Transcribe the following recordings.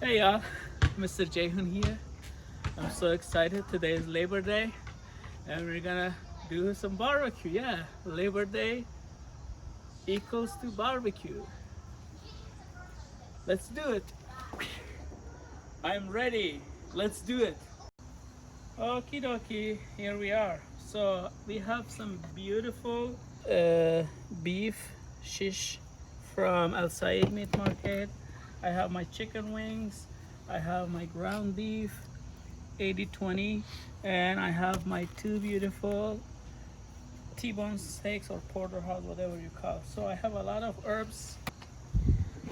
Hey y'all, Mr. Jehun here. I'm so excited. Today is Labor Day and we're gonna do some barbecue. Yeah, Labor Day equals to barbecue. Let's do it. I'm ready. Let's do it. Okie dokie, here we are. So we have some beautiful beef shish from Al Said Meat Market. I have my chicken wings. I have my ground beef 80/20, and I have my two beautiful T-bone steaks or porterhouse, whatever you call. So I have a lot of herbs.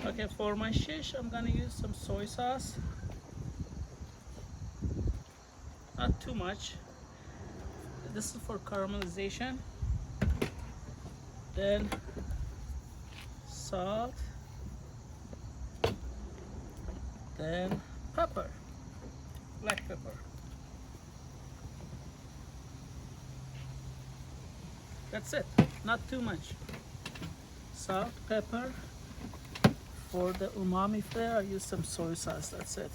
Okay, for my shish, I'm gonna use some soy sauce. Not too much. This is for caramelization. Then salt. Then pepper, black pepper. That's it, not too much. Salt, pepper. For the umami flavor, I use some soy sauce, that's it.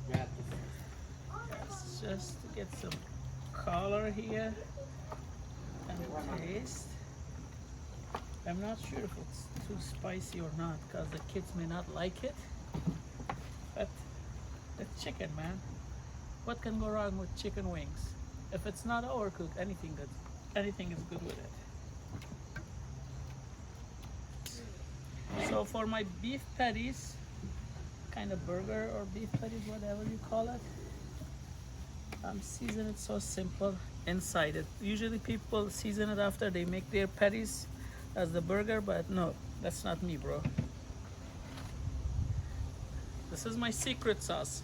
Yes, just to get some color here and taste. I'm not sure if it's too spicy or not because the kids may not like it. But it's chicken, man. What can go wrong with chicken wings? If it's not overcooked, anything is good with it. So for my beef patties, kind of burger or beef patties, whatever you call it, I'm seasoning it so simple inside it. Usually people season it after they make their patties as the burger, but no, that's not me, bro. This is my secret sauce,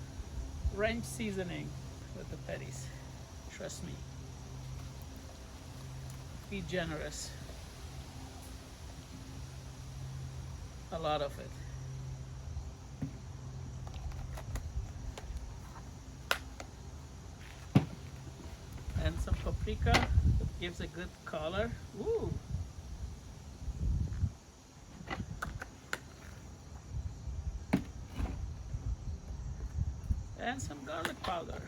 ranch seasoning with the patties. Trust me. Be generous. A lot of it. And some paprika that gives a good color. Ooh. And some garlic powder.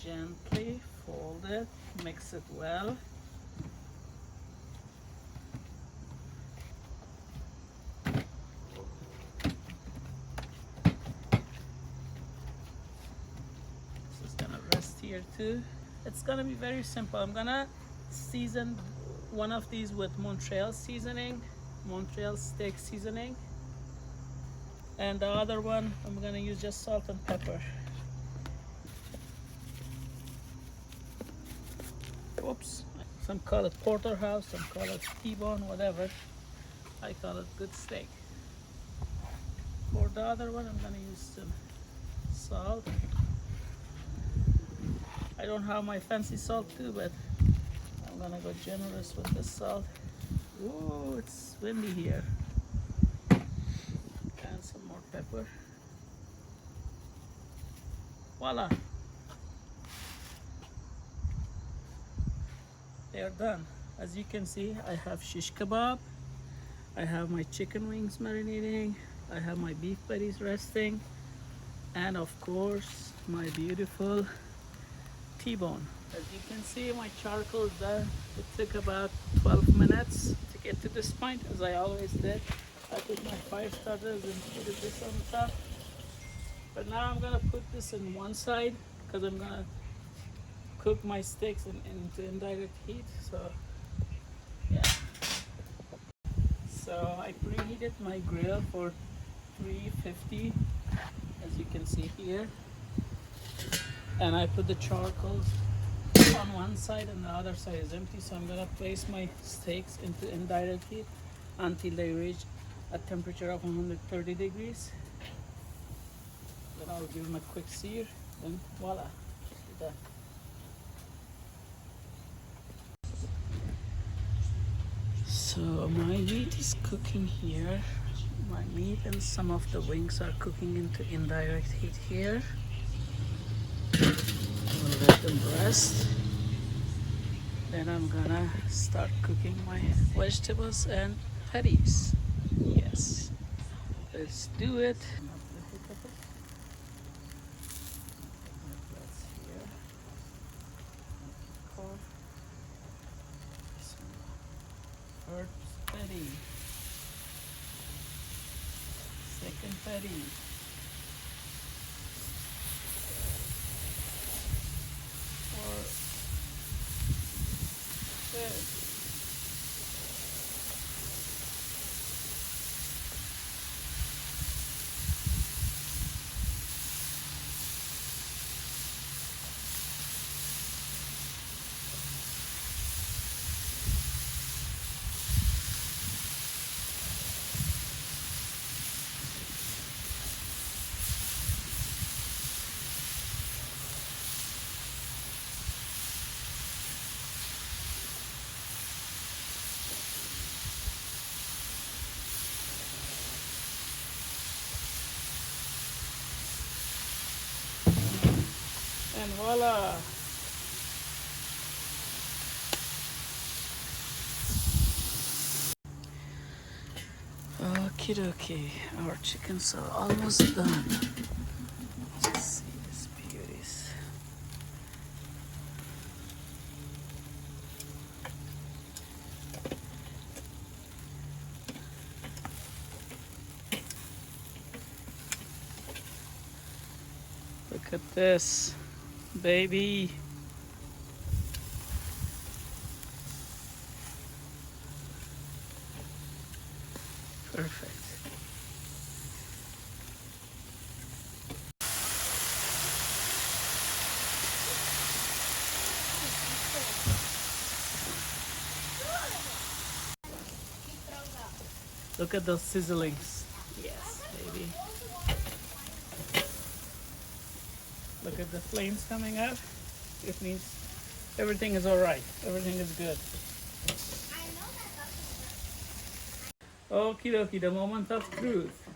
Gently fold it, mix it well. This is gonna rest here too. It's gonna be very simple. I'm gonna season one of these with Montreal seasoning, Montreal steak seasoning, and the other one I'm gonna use just salt and pepper. Oops, some call it porterhouse, some call it T-bone, whatever. I call it good steak. For the other one, I'm gonna use some salt. I don't have my fancy salt too, but I'm gonna go generous with the salt. Ooh, it's windy here. And some more pepper. Voila. They are done. As you can see, I have shish kebab. I have my chicken wings marinating. I have my beef patties resting. And of course, my beautiful T-bone. As you can see, my charcoal is done. It took about 12 minutes to get to this point, as I always did. I took my fire starters and put this on top. But now I'm gonna put this in one side because I'm gonna cook my steaks into indirect heat. So yeah. So I preheated my grill for 350, as you can see here. And I put the charcoal on one side and the other side is empty. So I'm gonna place my steaks into indirect heat until they reach a temperature of 130 degrees. Then I'll give them a quick sear, and voila, done. So my meat is cooking here. My meat and some of the wings are cooking into indirect heat here. We'll let them rest. Then I'm gonna start cooking my vegetables and patties. Yes, let's do it. First patty, second patty, or fifth. And voila! Okie dokie, our chickens are almost done. Let's see these beauties. Look at this, baby. Perfect. Look at those sizzlings. Yes, baby. Look at the flames coming up. It means everything is all right. Everything is good. Okie dokie, the moment of truth.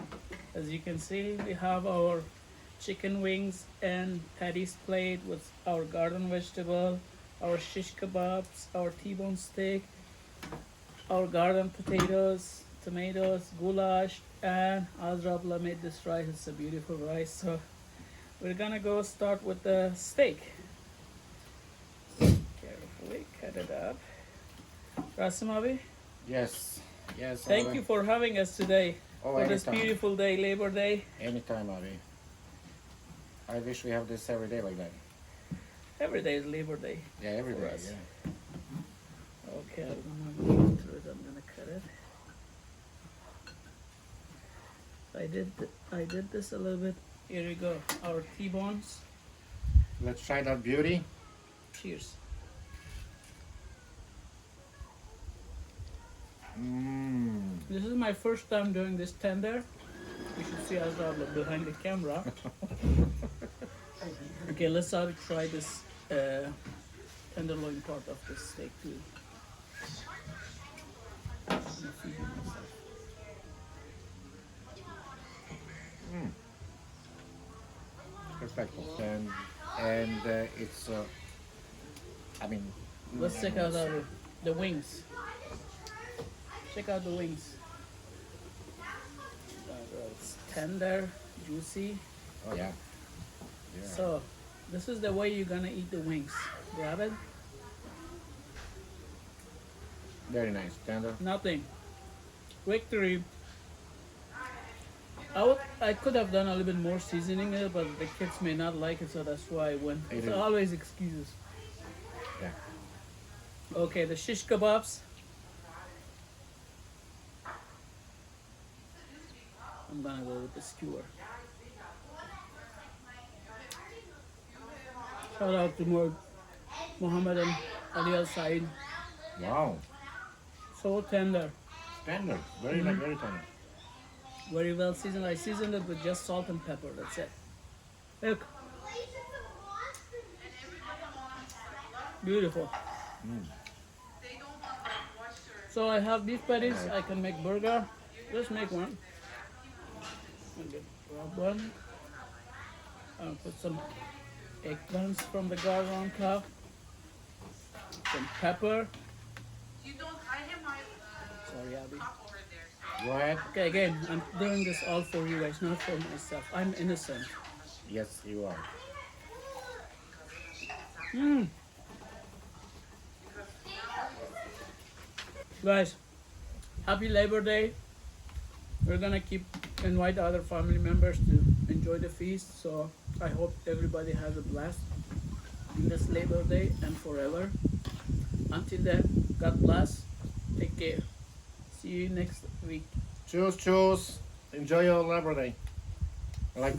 As you can see, we have our chicken wings and patties plate with our garden vegetable, our shish kebabs, our T-bone steak, our garden potatoes, tomatoes, goulash, and Azrabla made this rice. It's a beautiful rice. So we're gonna go start with the steak. Carefully cut it up. Rasimabi, Yes, yes. thank you for having us today Oh, for this anytime. beautiful day, Labor Day. Anytime, Avi. I wish we have this every day like that. Every day is Labor Day. Yeah, every For day. us. Yeah. Okay, I'm gonna go through it. I'm gonna cut it. I did this a little bit. Here we go. Our T-bones. Let's try that beauty. Cheers. Mmm. This is my first time doing this tender. You should see Azra behind the camera. Okay, let's try this tenderloin part of this steak too. I'm gonna feed you myself. Perfecto. And it's. I mean. Let's check out the wings. Check out the wings. It's tender, juicy. Oh yeah. Yeah. So, this is the way you're gonna eat the wings. Grab it. Very nice. Tender. Nothing. Victory. I could have done a little bit more seasoning in it, but the kids may not like it, so that's why I went. It It's is. always excuses. Yeah. Okay, the shish kebabs. I'm gonna go with the skewer. Shout out to Muhammad and Ali Al Said. Wow. So tender. Tender. Very nice. Very tender. Very well seasoned. I seasoned it with just salt and pepper. That's it. Look. Beautiful. So I have beef patties. I can make burger. Just make one. I'm gonna grab one. I'll put some eggplants from the garden on top. Some pepper. Sorry, Abby. Go ahead. Okay, again, I'm doing this all for you guys, not for myself. I'm innocent. Yes, you are. Mm. Guys, happy Labor Day. We're gonna keep invite other family members to enjoy the feast. So I hope everybody has a blast in this Labor Day and forever. Until then, God bless. Take care. See you next week. Choose. Enjoy your Labor Day. Like